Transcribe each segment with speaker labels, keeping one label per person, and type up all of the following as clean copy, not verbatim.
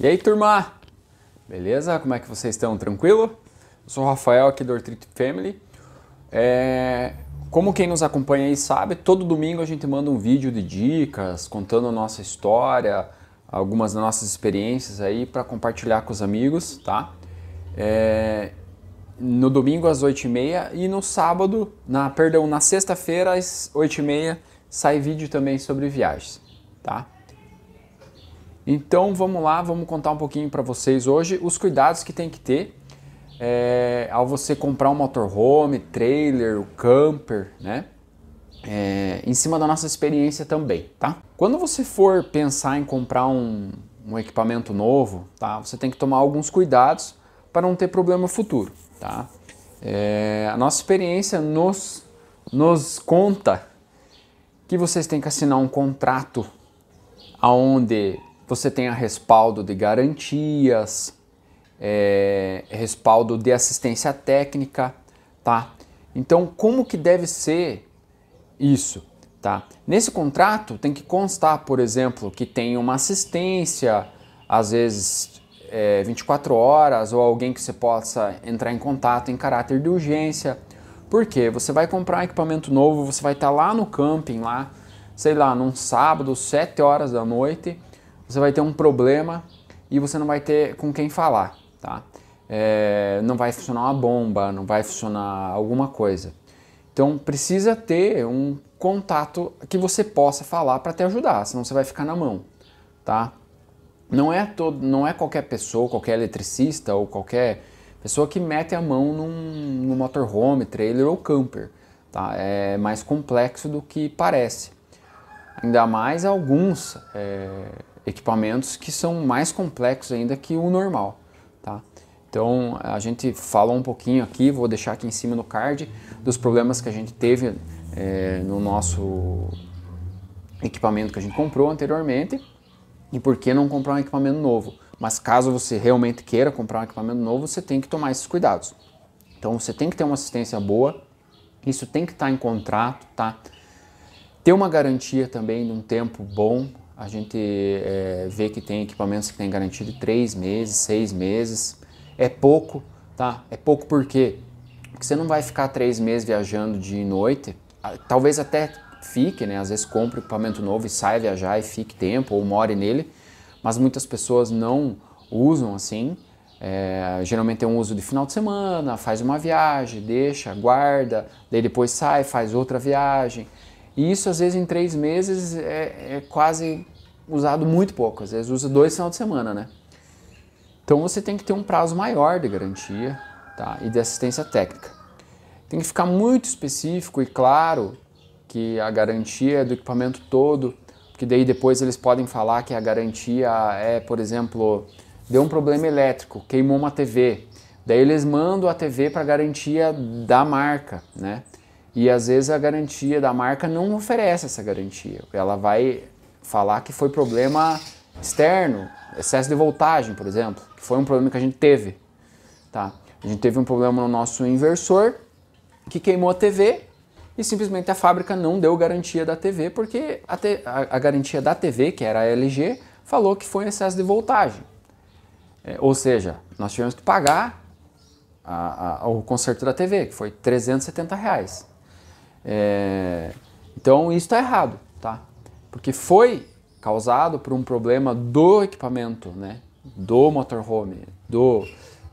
Speaker 1: E aí, turma? Beleza? Como é que vocês estão? Tranquilo? Eu sou o Rafael aqui do Orthritic Family. Como quem nos acompanha aí sabe, todo domingo a gente manda um vídeo de dicas, contando a nossa história, algumas das nossas experiências aí para compartilhar com os amigos, tá? No domingo às 8h30 e no sábado, na sexta-feira às 8h30 sai vídeo também sobre viagens, tá? Então vamos lá, vamos contar um pouquinho para vocês hoje os cuidados que tem que ter ao você comprar um motorhome, trailer, camper, né? Em cima da nossa experiência também, tá? Quando você for pensar em comprar um equipamento novo, tá? Você tem que tomar alguns cuidados para não ter problema futuro, tá? A nossa experiência nos conta que vocês têm que assinar um contrato onde você tenha respaldo de garantias, respaldo de assistência técnica, tá? Então, como que deve ser isso, tá? Nesse contrato tem que constar, por exemplo, que tem uma assistência, às vezes 24 horas, ou alguém que você possa entrar em contato em caráter de urgência. Porque você vai comprar um equipamento novo, você vai estar lá no camping, lá, sei lá, num sábado, 7 horas da noite, você vai ter um problema e você não vai ter com quem falar, tá? Não vai funcionar uma bomba, não vai funcionar alguma coisa. Então precisa ter um contato que você possa falar para te ajudar, senão você vai ficar na mão, tá? Não é qualquer pessoa, qualquer eletricista ou qualquer pessoa que mete a mão num motorhome, trailer ou camper, tá? É mais complexo do que parece. Ainda mais alguns equipamentos que são mais complexos ainda que o normal, tá? Então a gente falou um pouquinho aqui, vou deixar aqui em cima no card, dos problemas que a gente teve no nosso equipamento que a gente comprou anteriormente e por que não comprar um equipamento novo. Mas caso você realmente queira comprar um equipamento novo, você tem que tomar esses cuidados. Então você tem que ter uma assistência boa, isso tem que estar em contrato, tá? Ter uma garantia também de um tempo bom. A gente vê que tem equipamentos que têm garantia de 3 meses, 6 meses. É pouco, tá? É pouco por quê? Porque você não vai ficar 3 meses viajando dia e noite. Talvez até fique, né? Às vezes compra equipamento novo e sai viajar e fique tempo ou more nele. Mas muitas pessoas não usam assim. Geralmente é um uso de final de semana, faz uma viagem, deixa, guarda, daí depois sai, faz outra viagem. E isso às vezes em 3 meses é quase usado muito pouco, às vezes usa 2 finais de semana, né? Então você tem que ter um prazo maior de garantia, tá? E de assistência técnica. Tem que ficar muito específico e claro que a garantia é do equipamento todo, porque daí depois eles podem falar que a garantia por exemplo, deu um problema elétrico, queimou uma TV, daí eles mandam a TV para a garantia da marca, né? E às vezes a garantia da marca não oferece essa garantia. Ela vai falar que foi problema externo, excesso de voltagem, por exemplo, que foi um problema que a gente teve. Tá? A gente teve um problema no nosso inversor que queimou a TV e simplesmente a fábrica não deu garantia da TV porque a garantia da TV, que era a LG, falou que foi excesso de voltagem. Ou seja, nós tivemos que pagar o conserto da TV, que foi R$370. Então isso está errado, tá? Porque foi causado por um problema do equipamento, né? Do motorhome, do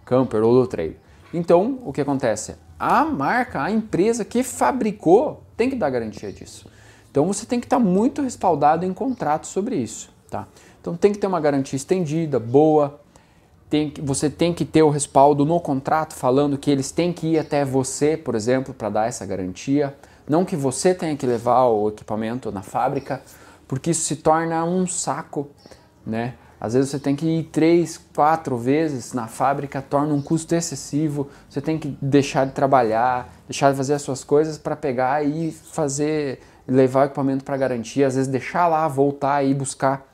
Speaker 1: camper ou do trailer. Então o que acontece? A marca, a empresa que fabricou tem que dar garantia disso. Então você tem que estar muito respaldado em contrato sobre isso, tá? Então tem que ter uma garantia estendida, boa. Você tem que ter o respaldo no contrato falando que eles têm que ir até você, por exemplo, para dar essa garantia. Não que você tenha que levar o equipamento na fábrica, porque isso se torna um saco, né? Às vezes você tem que ir 3, 4 vezes na fábrica, torna um custo excessivo, você tem que deixar de trabalhar, deixar de fazer as suas coisas para pegar e levar o equipamento para garantia, às vezes deixar lá, voltar e ir buscar.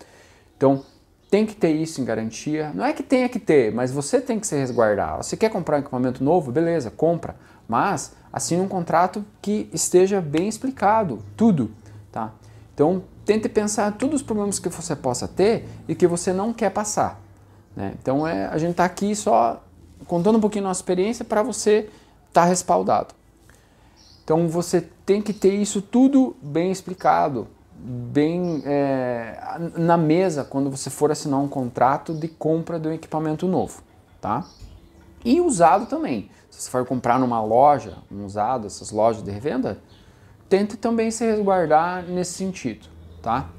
Speaker 1: Então, tem que ter isso em garantia. Não é que tenha que ter, mas você tem que se resguardar. Você quer comprar um equipamento novo? Beleza, compra. Mas assine um contrato que esteja bem explicado, tudo, tá? Então, tente pensar todos os problemas que você possa ter e que você não quer passar, né? Então a gente está aqui só contando um pouquinho da nossa experiência para você estar respaldado. Então você tem que ter isso tudo bem explicado, bem na mesa quando você for assinar um contrato de compra de um equipamento novo, tá? E usado também. Se você for comprar numa loja, um usado, essas lojas de revenda, tente também se resguardar nesse sentido, tá?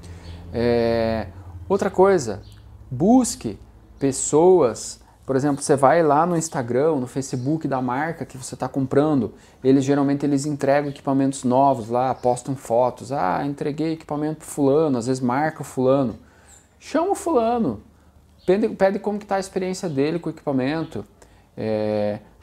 Speaker 1: Outra coisa, busque pessoas, por exemplo, você vai lá no Instagram, no Facebook da marca que você está comprando, geralmente eles entregam equipamentos novos lá, postam fotos, entreguei equipamento para fulano, às vezes marca o fulano. Chama o fulano, pede como que está a experiência dele com o equipamento,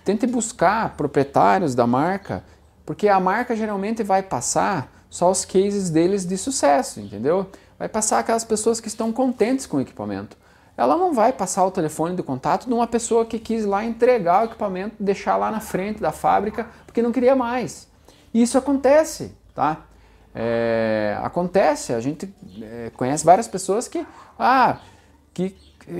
Speaker 1: tente buscar proprietários da marca, porque a marca geralmente vai passar só os cases deles de sucesso, entendeu? Vai passar aquelas pessoas que estão contentes com o equipamento. Ela não vai passar o telefone de contato de uma pessoa que quis lá entregar o equipamento, deixar lá na frente da fábrica, porque não queria mais. E isso acontece, tá? Acontece, a gente conhece várias pessoas que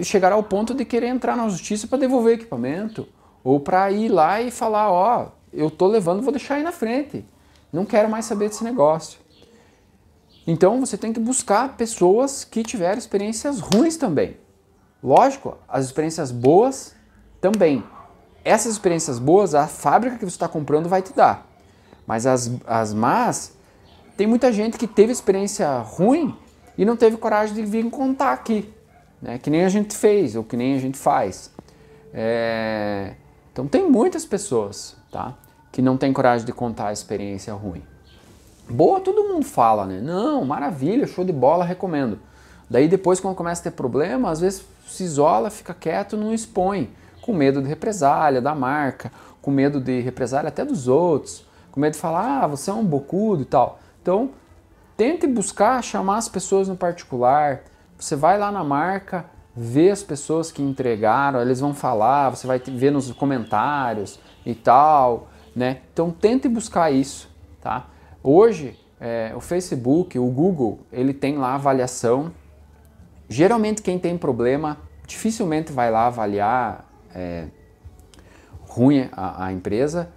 Speaker 1: chegaram ao ponto de querer entrar na justiça para devolver o equipamento, ou para ir lá e falar, eu tô levando, vou deixar aí na frente, não quero mais saber desse negócio. Então você tem que buscar pessoas que tiveram experiências ruins também. Lógico, as experiências boas também. Essas experiências boas, a fábrica que você está comprando vai te dar. Mas as más, tem muita gente que teve experiência ruim e não teve coragem de vir contar aqui, né? Que nem a gente fez, ou que nem a gente faz. Então tem muitas pessoas, tá, que não tem coragem de contar a experiência ruim. Boa todo mundo fala, né? Não, maravilha, show de bola, recomendo. Daí depois, quando começa a ter problema, às vezes se isola, fica quieto, não expõe, com medo de represália da marca, com medo de represália até dos outros, com medo de falar, você é um bocudo e tal. Então, tente buscar chamar as pessoas no particular, você vai lá na marca, vê as pessoas que entregaram, eles vão falar, você vai ver nos comentários e tal, né? Então, tente buscar isso, tá? Hoje, o Facebook, o Google, ele tem lá avaliação. Geralmente quem tem problema dificilmente vai lá avaliar ruim a empresa,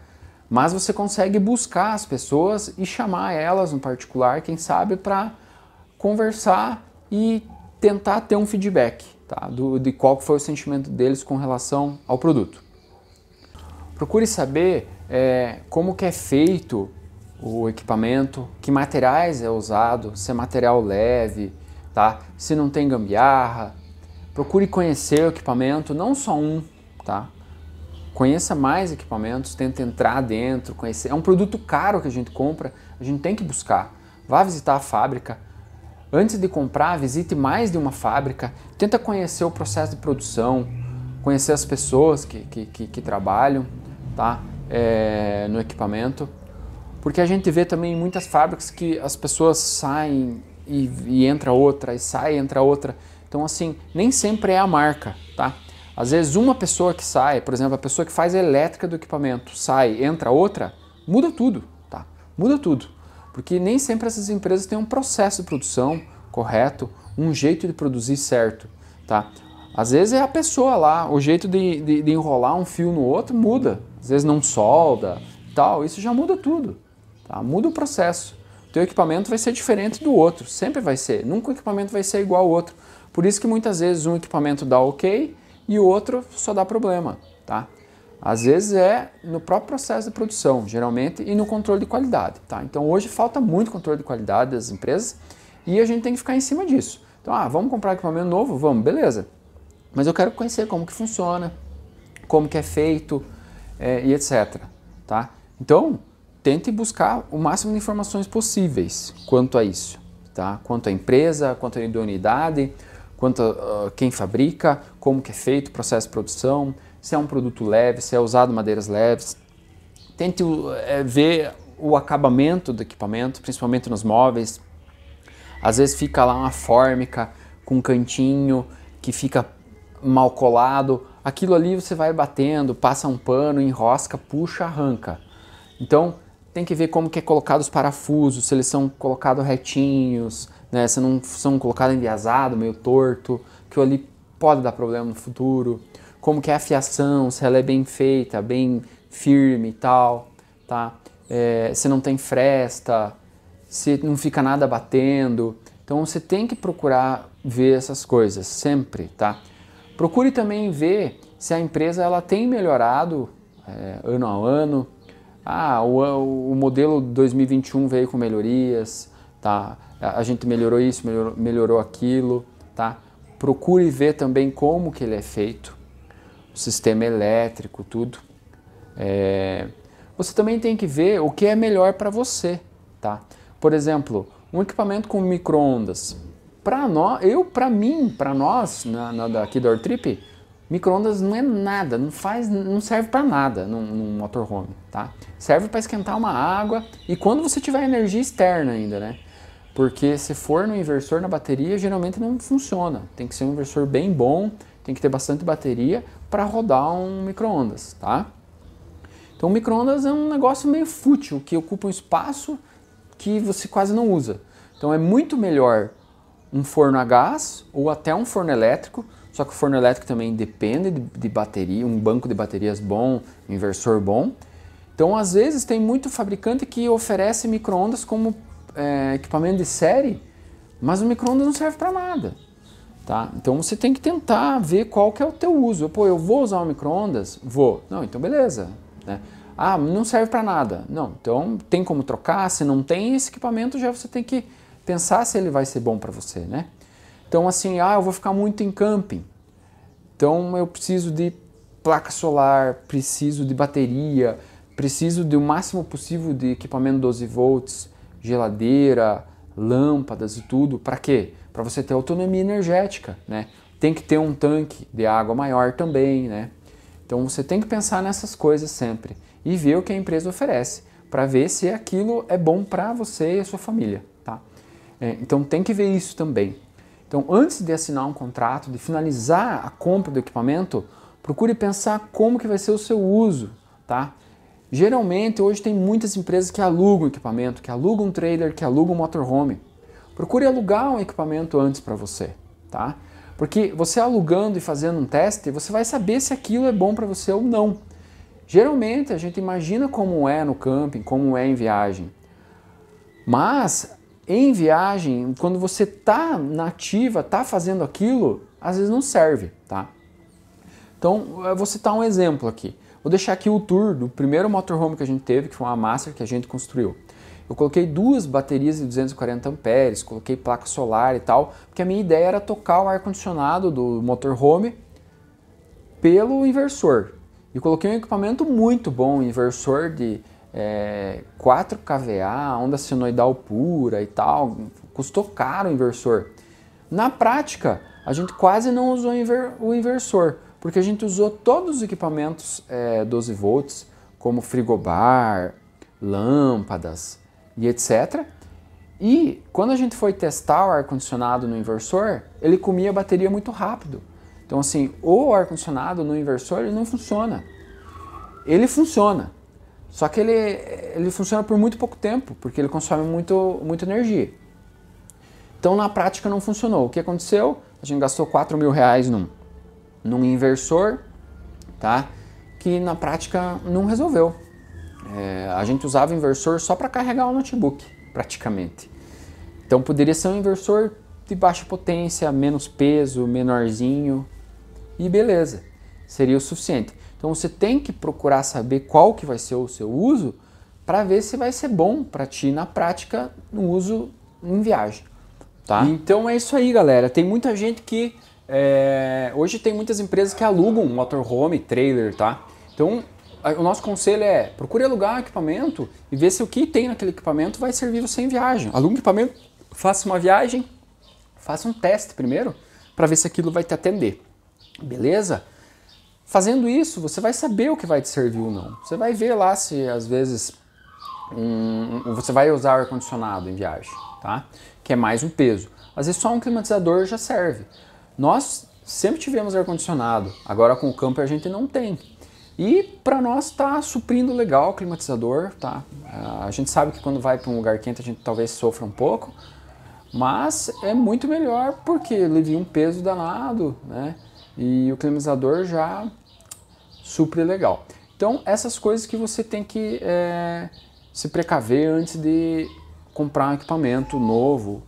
Speaker 1: mas você consegue buscar as pessoas e chamar elas no particular, quem sabe, para conversar e tentar ter um feedback, tá? De qual foi o sentimento deles com relação ao produto. Procure saber como que é feito o equipamento, que materiais é usado, se é material leve, tá? Se não tem gambiarra. Procure conhecer o equipamento, não só um, tá? Conheça mais equipamentos, tente entrar dentro, conhecer. É um produto caro que a gente compra, a gente tem que buscar. Vá visitar a fábrica. Antes de comprar, visite mais de uma fábrica, tenta conhecer o processo de produção, conhecer as pessoas que trabalham, tá? No equipamento. Porque a gente vê também em muitas fábricas que as pessoas saem e entra outra, e sai e entra outra. Então, assim, nem sempre é a marca, tá? Às vezes uma pessoa que sai, por exemplo, a pessoa que faz a elétrica do equipamento, sai, entra outra, muda tudo, tá? Muda tudo. Porque nem sempre essas empresas têm um processo de produção correto, um jeito de produzir certo, tá? Às vezes é a pessoa lá, o jeito de enrolar um fio no outro muda. Às vezes não solda, tal, isso já muda tudo, tá? Muda o processo. O teu equipamento vai ser diferente do outro, sempre vai ser. Nunca o equipamento vai ser igual ao outro. Por isso que muitas vezes um equipamento dá ok e o outro só dá problema, tá? Às vezes é no próprio processo de produção, geralmente, e no controle de qualidade, tá? Então hoje falta muito controle de qualidade das empresas e a gente tem que ficar em cima disso. Então, vamos comprar equipamento novo? Vamos, beleza. Mas eu quero conhecer como que funciona, como que é feito e etc, tá? Então, tente buscar o máximo de informações possíveis quanto a isso, tá? Quanto à empresa, quanto à idoneidade, quanto a quem fabrica, como que é feito o processo de produção, se é um produto leve, se é usado madeiras leves. Tente ver o acabamento do equipamento, principalmente nos móveis. Às vezes fica lá uma fórmica com um cantinho que fica mal colado. Aquilo ali você vai batendo, passa um pano, enrosca, puxa, arranca. Então tem que ver como que é colocado os parafusos, se eles são colocados retinhos, né? Se não são colocados enviesados, meio torto. Aquilo ali pode dar problema no futuro, como que é a fiação, se ela é bem feita, bem firme e tal, tá? Se não tem fresta, se não fica nada batendo. Então você tem que procurar ver essas coisas sempre, tá? Procure também ver se a empresa ela tem melhorado ano a ano. O modelo 2021 veio com melhorias, tá? A gente melhorou isso, melhorou aquilo, tá? Procure ver também como que ele é feito, o sistema elétrico, tudo. Você também tem que ver o que é melhor para você, tá? Por exemplo, um equipamento com micro-ondas. Para nós, aqui da Ortrip, micro-ondas não é nada, não serve para nada num motorhome, tá? Serve para esquentar uma água e quando você tiver energia externa ainda, né? Porque se for no inversor na bateria, geralmente não funciona. Tem que ser um inversor bem bom, tem que ter bastante bateria para rodar um micro-ondas, tá? Então o micro-ondas é um negócio meio fútil, que ocupa um espaço que você quase não usa. Então é muito melhor um forno a gás ou até um forno elétrico, só que o forno elétrico também depende de bateria, um banco de baterias bom, um inversor bom. Então às vezes tem muito fabricante que oferece micro-ondas como equipamento de série, mas o micro-ondas não serve para nada. Tá? Então você tem que tentar ver qual que é o teu uso. Pô, eu vou usar um micro-ondas? Vou. Não, então beleza. Né? Não serve para nada. Não, então tem como trocar. Se não tem esse equipamento, já você tem que pensar se ele vai ser bom para você, né? Então assim, eu vou ficar muito em camping. Então eu preciso de placa solar, preciso de bateria, preciso do máximo possível de equipamento 12 volts, geladeira, lâmpadas e tudo. Para quê? Para você ter autonomia energética, né? Tem que ter um tanque de água maior também, né? Então você tem que pensar nessas coisas sempre e ver o que a empresa oferece para ver se aquilo é bom para você e a sua família, tá? Então tem que ver isso também. Então antes de assinar um contrato, de finalizar a compra do equipamento, procure pensar como que vai ser o seu uso, tá? Geralmente hoje tem muitas empresas que alugam equipamento, que alugam um trailer, que alugam um motorhome. Procure alugar um equipamento antes para você, tá? Porque você alugando e fazendo um teste, você vai saber se aquilo é bom para você ou não. Geralmente a gente imagina como é no camping, como é em viagem. Mas em viagem, quando você tá na ativa, tá fazendo aquilo, às vezes não serve, tá? Então eu vou citar um exemplo aqui. Vou deixar aqui o tour do primeiro motorhome que a gente teve, que foi uma Master que a gente construiu. Eu coloquei 2 baterias de 240 amperes, coloquei placa solar e tal, porque a minha ideia era tocar o ar-condicionado do motorhome pelo inversor. E coloquei um equipamento muito bom, um inversor de 4 kVA, onda senoidal pura e tal. Custou caro o inversor. Na prática, a gente quase não usou o inversor, porque a gente usou todos os equipamentos 12 volts, como frigobar, lâmpadas e etc. E quando a gente foi testar o ar-condicionado no inversor, ele comia a bateria muito rápido. Então assim, o ar-condicionado no inversor ele não funciona. Ele funciona, só que ele funciona por muito pouco tempo, porque ele consome muita energia. Então na prática não funcionou. O que aconteceu? A gente gastou R$4.000 num inversor, tá? Que na prática não resolveu. A gente usava o inversor só para carregar o notebook, praticamente. Então poderia ser um inversor de baixa potência, menos peso, menorzinho e beleza, seria o suficiente. Então você tem que procurar saber qual que vai ser o seu uso para ver se vai ser bom para ti na prática no uso em viagem, tá? Então é isso aí, galera. Tem muita gente que hoje tem muitas empresas que alugam motorhome, trailer, tá? Então o nosso conselho é procure alugar um equipamento e ver se o que tem naquele equipamento vai servir você em viagem. Alugue um equipamento, faça uma viagem, faça um teste primeiro para ver se aquilo vai te atender, beleza? Fazendo isso, você vai saber o que vai te servir ou não. Você vai ver lá se às vezes você vai usar ar-condicionado em viagem, tá? Que é mais um peso. Às vezes só um climatizador já serve. Nós sempre tivemos ar-condicionado, agora com o camper a gente não tem. E para nós está suprindo legal o climatizador, tá? A gente sabe que quando vai para um lugar quente a gente talvez sofra um pouco, mas é muito melhor porque alivia um peso danado, né? e o climatizador já super legal. Então essas coisas que você tem que se precaver antes de comprar um equipamento novo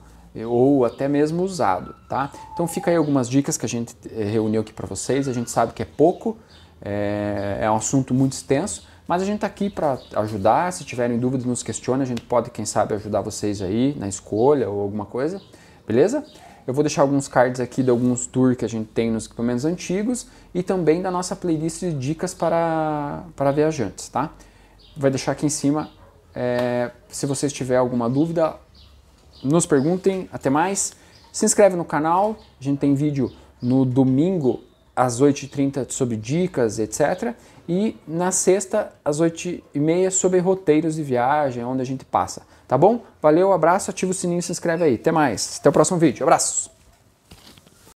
Speaker 1: ou até mesmo usado, tá? Então fica aí algumas dicas que a gente reuniu aqui para vocês. A gente sabe que é pouco, é um assunto muito extenso, mas a gente está aqui para ajudar. Se tiverem dúvidas, nos questione. A gente pode, quem sabe, ajudar vocês aí na escolha ou alguma coisa, beleza? Eu vou deixar alguns cards aqui de alguns tours que a gente tem nos equipamentos antigos e também da nossa playlist de dicas para viajantes, tá? Vai deixar aqui em cima. Se vocês tiverem alguma dúvida, nos perguntem. Até mais. Se inscreve no canal. A gente tem vídeo no domingo às 8h30 sobre dicas, etc. E na sexta às 8h30 sobre roteiros de viagem, onde a gente passa. Tá bom? Valeu, abraço, ativa o sininho e se inscreve aí. Até mais. Até o próximo vídeo. Abraços!